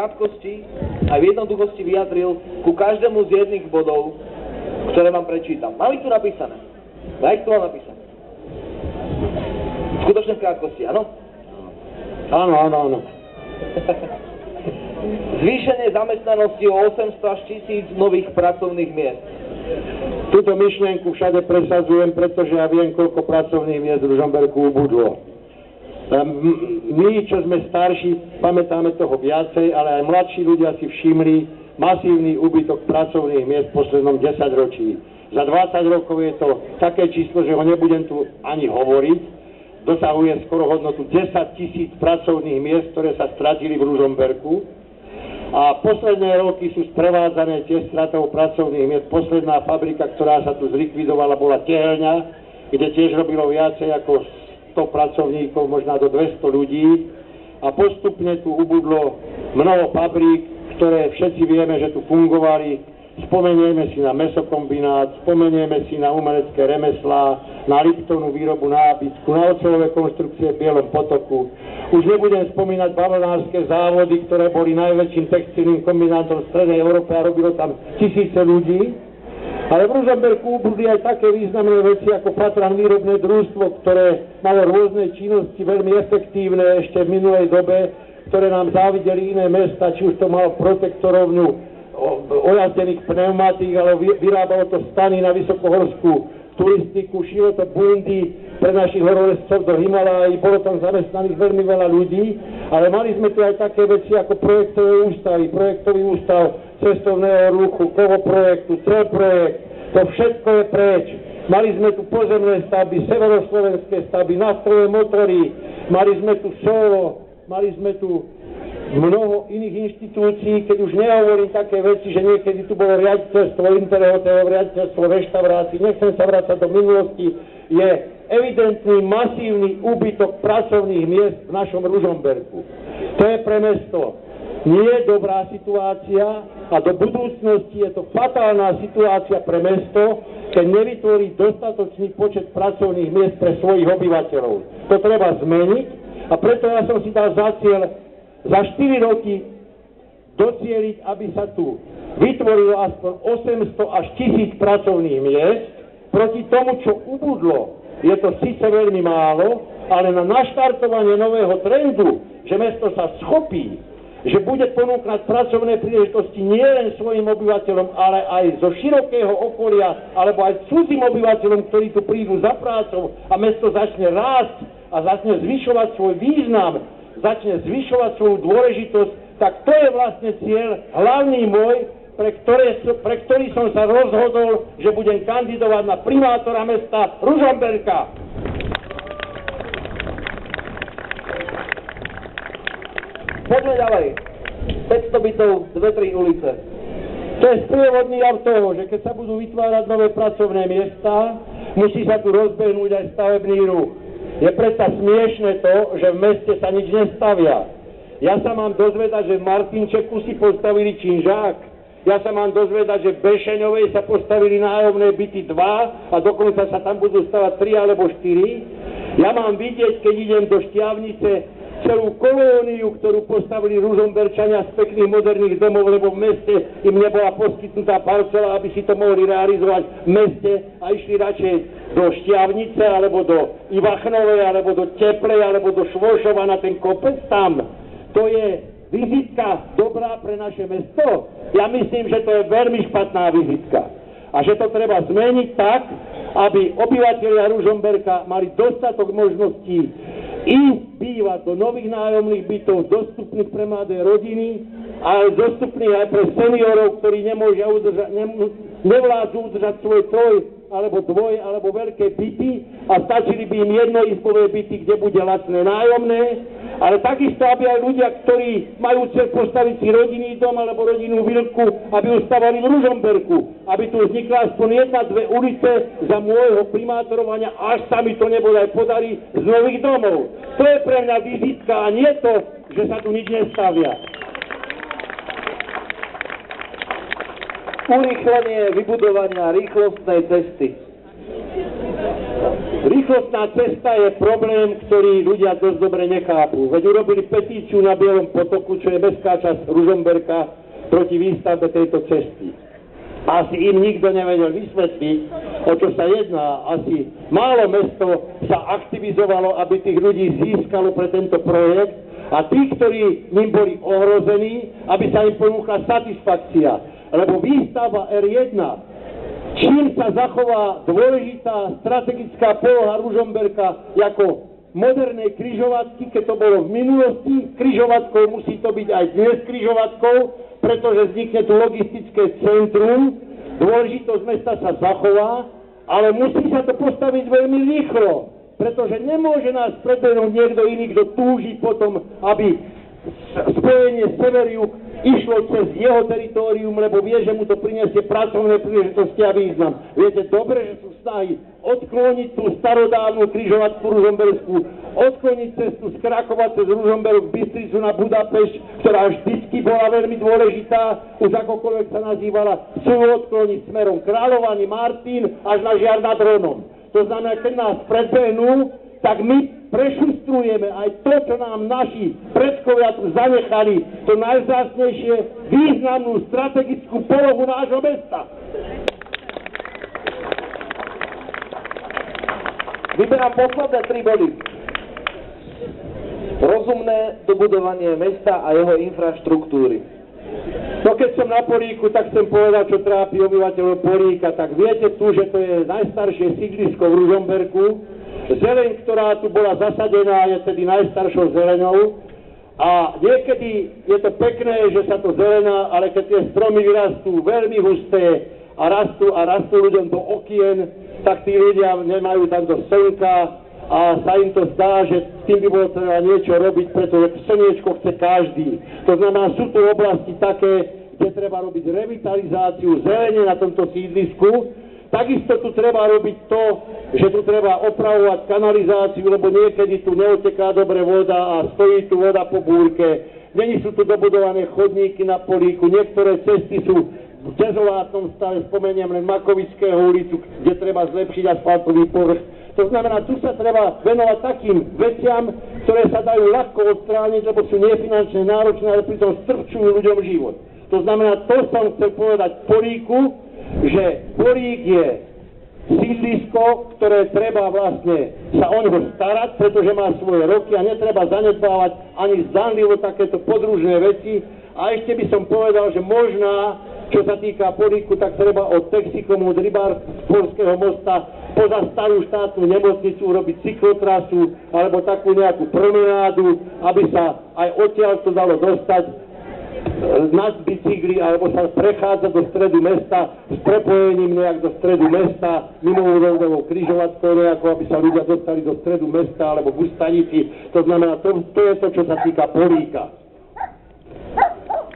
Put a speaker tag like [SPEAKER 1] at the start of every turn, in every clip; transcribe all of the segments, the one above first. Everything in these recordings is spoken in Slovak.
[SPEAKER 1] krátkosti a v jednoduchosti vyjadril ku každému z jedných bodov, ktoré vám prečítam. Mám ich tu napísané. Ja ich tu mám napísané. Skutočne v krátkosti, áno?
[SPEAKER 2] Áno.
[SPEAKER 1] Zvýšenie zamestnanosti o 800 až 1000 nových pracovných miest.
[SPEAKER 2] Túto myšlienku všade presadzujem, pretože ja viem, koľko pracovných miest v Ružomberku ubudlo. My, čo sme starší, pamätáme toho viacej, ale aj mladší ľudia si všimli masívny úbytok pracovných miest v poslednom 10 ročí. Za 20 rokov je to také číslo, že ho nebudem tu ani hovoriť. Dosahuje skoro hodnotu 10 000 pracovných miest, ktoré sa stratili v Ružomberku. A posledné roky sú sprevádzané tiež stratou pracovných miest. Posledná fabrika, ktorá sa tu zlikvidovala, bola Tehelňa, kde tiež robilo viacej ako 100 pracovníkov, možno do 200 ľudí. A postupne tu ubudlo mnoho fabrík, ktoré všetci vieme, že tu fungovali. Spomenieme si na mesokombinát, spomenieme si na umelecké remeslá, na Liptonu výrobu nábytku, na oceľové konštrukcie v Bielom potoku. Už nebudem spomínať bavlnárske závody, ktoré boli najväčším textilným kombinátom v strednej Európe a robilo tam tisíce ľudí. Ale v Ružomberku ubudli aj také významné veci ako Fatran výrobné družstvo, ktoré malo rôzne činnosti veľmi efektívne ešte v minulej dobe, ktoré nám závideli iné mesta, či už to malo protektorovňu ojazdených pneumatík, ale vyrábalo to stany na vysokohorskú turistiku, šilo to bundy pre našich horolezcov do Himaláji, bolo tam zamestnaných veľmi veľa ľudí, ale mali sme tu aj také veci ako projektové ústavy, projektový ústav cestovného ruchu, kovoprojektu, projekt, to všetko je preč. Mali sme tu pozemné stavby, severoslovenské stavby, naftové motory, mali sme tu solo, mali sme tu mnoho iných inštitúcií, keď už nehovorím také veci, že niekedy tu bolo riaditeľstvo interhotelov, riaditeľstvo reštaurácií, nechcem sa vrácať do minulosti, je evidentný masívny úbytok pracovných miest v našom Ružomberku. To je pre mesto nie dobrá situácia a do budúcnosti je to fatálna situácia pre mesto, keď nevytvorí dostatočný počet pracovných miest pre svojich obyvateľov. To treba zmeniť a preto ja som si dal za cieľ za 4 roky docieliť, aby sa tu vytvorilo aspoň 800 až 1000 pracovných miest. Proti tomu, čo ubudlo, je to síce veľmi málo, ale na naštartovanie nového trendu, že mesto sa schopí, že bude ponúkať pracovné príležitosti nielen svojim obyvateľom, ale aj zo širokého okolia, alebo aj cudzím obyvateľom, ktorí tu prídu za prácou a mesto začne rásť a začne zvyšovať svoj význam, začne zvyšovať svoju dôležitosť, tak to je vlastne cieľ hlavný môj, pre ktorý som sa rozhodol, že budem kandidovať na primátora mesta Ružomberka. Poďme ďalej. 500 bytov, 2-3 ulice. To je sprievodný jav toho, že keď sa budú vytvárať nové pracovné miesta, musí sa tu rozbehnúť aj stavebný ruch. Je predsa smiešne to, že v meste sa nič nestavia. Ja sa mám dozvedať, že v Martinčeku si postavili činžák. Ja sa mám dozvedať, že v Bešeňovej sa postavili nájomné byty 2 a dokonca sa tam budú stavať 3 alebo 4. Ja mám vidieť, keď idem do Štiavnice, celú kolóniu, ktorú postavili Ružomberčania z pekných moderných domov, lebo v meste im nebola poskytnutá parcela, aby si to mohli realizovať v meste a išli radšej do Štiavnice, alebo do Ivachnovej, alebo do Teplej, alebo do Švošova na ten kopec tam. To je vizitka dobrá pre naše mesto? Ja myslím, že to je veľmi špatná vizitka. A že to treba zmeniť tak, aby obyvatelia Ružomberka mali dostatok možností ísť bývať do nových nájomných bytov, dostupných pre mladé rodiny, ale dostupných aj pre seniorov, ktorí nevládzu udržať svoj alebo veľké byty a stačili by im jednoizbové byty, kde bude lacné nájomné, ale takisto, aby aj ľudia, ktorí majú cieľ postaviť si rodinný dom alebo rodinnú vilku, aby ustavali v Ružomberku, aby tu vznikla aspoň 1-2 ulice za môjho primátorovania, až sa mi to nebodaj podarí z nových domov. To je pre mňa vizitka a nie to, že sa tu nič nestavia. Urýchlenie vybudovania rýchlostnej cesty. Rýchlostná cesta je problém, ktorý ľudia dosť dobre nechápu. Veď urobili petíciu na Bielom potoku, čo je mestská časť Ružomberka, proti výstavbe tejto cesty. Asi im nikto nevedel vysvetliť, o čo sa jedná. Asi málo mesto sa aktivizovalo, aby tých ľudí získalo pre tento projekt a tí, ktorí ním boli ohrození, aby sa im ponúkla satisfakcia. Lebo výstavba R1, čím sa zachová dôležitá strategická poloha Ružomberka ako modernej križovatky, keď to bolo v minulosti, križovatkou musí to byť aj dnes križovatkou, pretože vznikne tu logistické centrum, dôležitosť mesta sa zachová, ale musí sa to postaviť veľmi rýchlo, pretože nemôže nás predbehnúť niekto iný, kto túži potom, aby spojenie sever-jug išlo cez jeho teritórium, lebo vie, že mu to prinesie pracovné príležitosti a význam. Viete dobre, že sú snahy odkloniť tú starodávnu križovatku Ružomberskú, odkloniť cestu z Krakova cez Ružomberok, Bystricu na Budapešť, ktorá vždycky bola veľmi dôležitá, už akokoľvek sa nazývala, sú odkloniť smerom Kráľovany, Martin až na Žiar nad Hronom. To znamená, keď nás predbehnú, tak my prešustrujeme aj to, čo nám naši predkovia tu zanechali, to najvzácnejšie významnú strategickú polohu nášho mesta.
[SPEAKER 1] Vyberám posledné 3 body. Rozumné dobudovanie mesta a jeho infraštruktúry.
[SPEAKER 2] No keď som na Políku, tak chcem povedať, čo trápi obyvateľov Políka, tak viete tu, že to je najstaršie sídlisko v Ružomberku. Zeleň, ktorá tu bola zasadená, je tedy najstaršou zeleňou a niekedy je to pekné, že sa to zelená, ale keď tie stromy vyrastú veľmi husté a rastú ľuďom do okien, tak tí ľudia nemajú tam do slnka a sa im to zdá, že tým by bolo treba niečo robiť, pretože slniečko chce každý. To znamená, sú tu oblasti také, kde treba robiť revitalizáciu zelene na tomto sídlisku. Takisto tu treba robiť to, že tu treba opravovať kanalizáciu, lebo niekedy tu neoteká dobre voda a stojí tu voda po búrke. Není sú tu dobudované chodníky na Políku, niektoré cesty sú v dezolátnom stave, spomeniem len Makovického ulicu, kde treba zlepšiť asfaltový povrch. To znamená, tu sa treba venovať takým veciam, ktoré sa dajú ľahko odstrániť, lebo sú nefinančne náročné, ale pritom strpčujú ľuďom život. To znamená, to som chcel povedať Políku, že Polík je sídlisko, ktoré treba vlastne sa o neho starať, pretože má svoje roky a netreba zanedbávať ani zdanlivo takéto podružné veci. A ešte by som povedal, že možná, čo sa týka Políku, tak treba od Texikomu, od Rybárského mosta poza starú štátnu nemocnicu urobiť cyklotrasu alebo takú nejakú promenádu, aby sa aj odtiaľ to dalo dostať na bicykli alebo sa prechádza do stredu mesta s prepojením nejak do stredu mesta mimoúrovňovou križovatkou nejako, aby sa ľudia dostali do stredu mesta alebo k stanici. To znamená, to je to, čo sa týka Políka.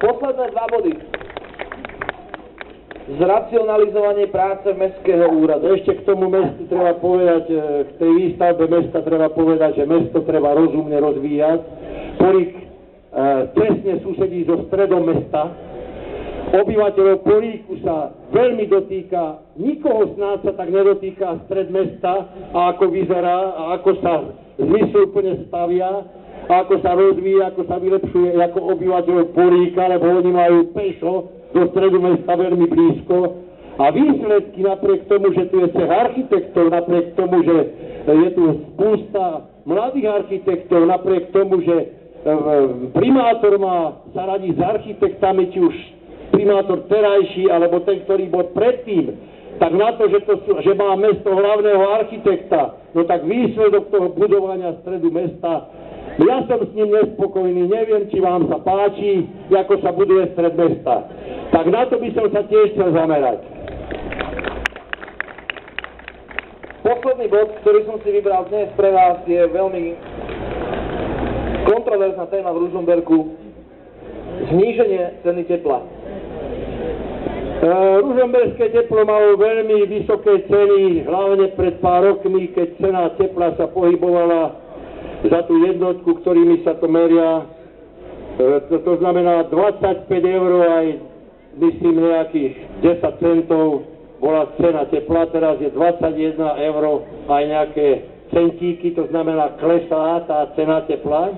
[SPEAKER 1] Posledné 2 body. Zracionalizovanie práce mestského úradu.
[SPEAKER 2] Ešte k tomu mestu treba povedať, k tej výstavbe mesta treba povedať, že mesto treba rozumne rozvíjať. Polík tesne susedí so stredom mesta. Obyvateľov Políku sa veľmi dotýka, nikoho snáď sa tak nedotýka stred mesta a ako vyzerá a ako sa zmysluplne stavia a ako sa rozvíja, ako sa vylepšuje ako obyvateľov Políka, lebo oni majú pešo do stredu mesta veľmi blízko. A výsledky napriek tomu, že tu je cech architektov, napriek tomu, že je tu spústa mladých architektov, napriek tomu, že primátor sa radí s architektami, či už primátor terajší, alebo ten, ktorý bol predtým, tak na to, že má mesto hlavného architekta, no tak výsledok toho budovania stredu mesta, ja som s ním nespokojný, neviem, či vám sa páči, ako sa buduje stred mesta. Tak na to by som sa tiež chcel zamerať.
[SPEAKER 1] Posledný bod, ktorý som si vybral dnes pre vás, je veľmi kontroverzná téma v Ružomberku. Zníženie ceny tepla.
[SPEAKER 2] Ružomberské teplo malo veľmi vysoké ceny, hlavne pred pár rokmi, keď cena tepla sa pohybovala za tú jednotku, ktorými sa to meria. To znamená 25 € aj, myslím, nejakých 10 centov bola cena tepla, teraz je 21 eur aj nejaké centíky, to znamená klesá tá cena tepla.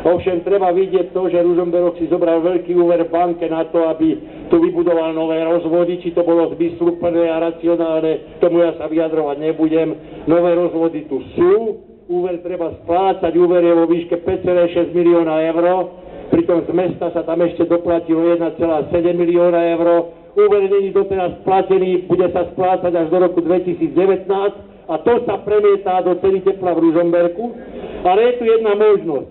[SPEAKER 2] Ovšem treba vidieť to, že Ružomberok si zobral veľký úver v banke na to, aby tu vybudoval nové rozvody, či to bolo zmysluplné a racionálne, tomu ja sa vyjadrovať nebudem. Nové rozvody tu sú, úver treba splácať, úver je vo výške 5,6 milióna eur, pritom z mesta sa tam ešte doplatilo 1,7 milióna eur. Úver není doteraz splatený, bude sa splácať až do roku 2019 a to sa premietá do ceny tepla v Ružomberku. Ale je tu jedna možnosť.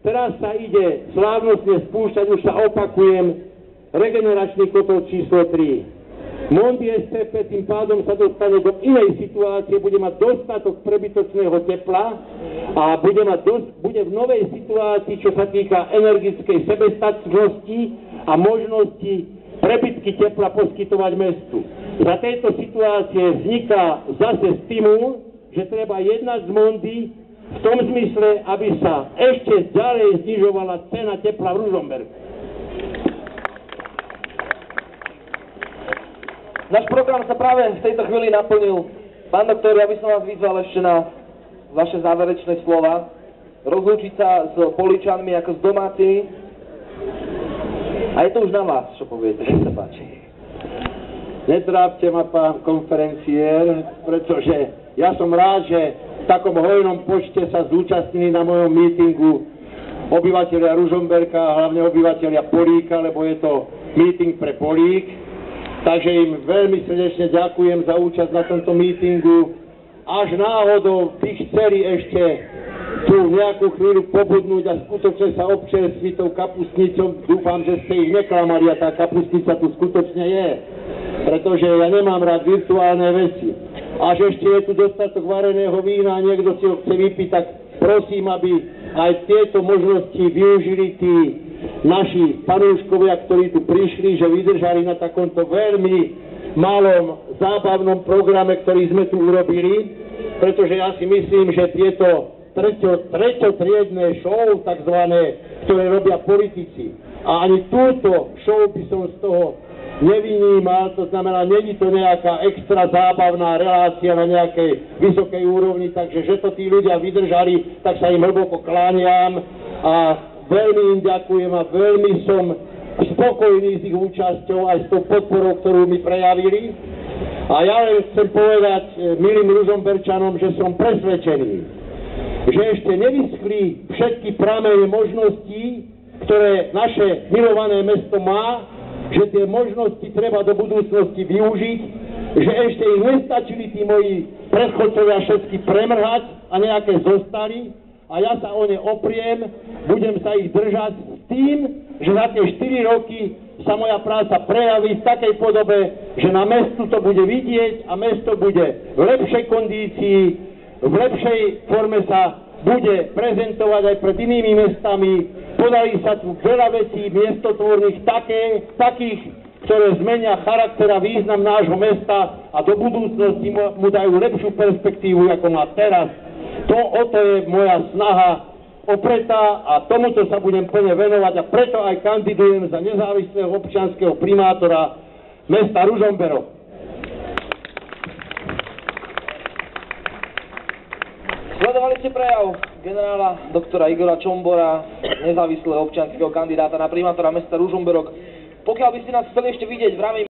[SPEAKER 2] Teraz sa ide slávnostne spúšťať, už sa opakujem, regeneračný kotol číslo 3. Mondy STP tým pádom sa dostane do inej situácie, bude mať dostatok prebytočného tepla a bude v novej situácii, čo sa týka energickej sebestačnosti a možnosti prebytky tepla poskytovať mestu. Za tejto situácie vzniká zase stimul, že treba jednať z Mondy v tom zmysle, aby sa ešte ďalej znižovala cena tepla v Ružomberku.
[SPEAKER 1] Náš program sa práve v tejto chvíli naplnil. Pán doktor, ja by som vás vyzval ešte na vaše záverečné slova. Rozlúčiť sa s Poličanmi ako s domácimi. A je to už na vás, čo poviete, keď sa páči.
[SPEAKER 2] Netrápte ma, pán konferenciér, pretože ja som rád, že v takom hojnom počte sa zúčastnili na mojom mítingu obyvateľia Ružomberka a hlavne obyvateľia Políka, lebo je to míting pre Polík. Takže im veľmi srdečne ďakujem za účasť na tomto mítingu. Až náhodou by chceli ešte tu nejakú chvíľu pobudnúť a skutočne sa občerstviť tou kapustnicou. Dúfam, že ste ich neklamali a tá kapustnica tu skutočne je. Pretože ja nemám rád virtuálne veci. Až ešte je tu dostatok vareného vína a niekto si ho chce vypiť, tak prosím, aby aj tieto možnosti využili tí naši fanúškovia, ktorí tu prišli, že vydržali na takomto veľmi malom zábavnom programe, ktorý sme tu urobili, pretože ja si myslím, že tieto treťotriedne show, takzvané, ktoré robia politici, a ani túto show by som z toho nevynímal, to znamená, není to nejaká extra zábavná relácia na nejakej vysokej úrovni, takže že to tí ľudia vydržali, tak sa im hlboko kláňam a veľmi im ďakujem a veľmi som spokojný s ich účasťou aj s tou podporou, ktorú mi prejavili. A ja len chcem povedať milým Ružomberčanom, že som presvedčený, že ešte nevyschli všetky pramene možností, ktoré naše milované mesto má, že tie možnosti treba do budúcnosti využiť, že ešte ich nestačili tí moji predchodcovia všetky premrhať a nejaké zostali a ja sa o ne opriem, budem sa ich držať s tým, že za tie 4 roky sa moja práca prejaví v takej podobe, že na mestu to bude vidieť a mesto bude v lepšej kondícii, v lepšej forme sa bude prezentovať aj pred inými mestami. Podali sa tu veľa vecí miestotvorných takých, ktoré zmenia charakter a význam nášho mesta a do budúcnosti mu dajú lepšiu perspektívu, ako má teraz. O to je moja snaha opretá a tomuto sa budem plne venovať a preto aj kandidujem za nezávislého občianskeho primátora mesta Ružomberok.
[SPEAKER 1] Sledovali ste prejav generála doktora Igora Čombora, nezávislého občianskeho kandidáta na primátora mesta Ružomberok. Pokiaľ by ste nás chceli ešte vidieť v rámci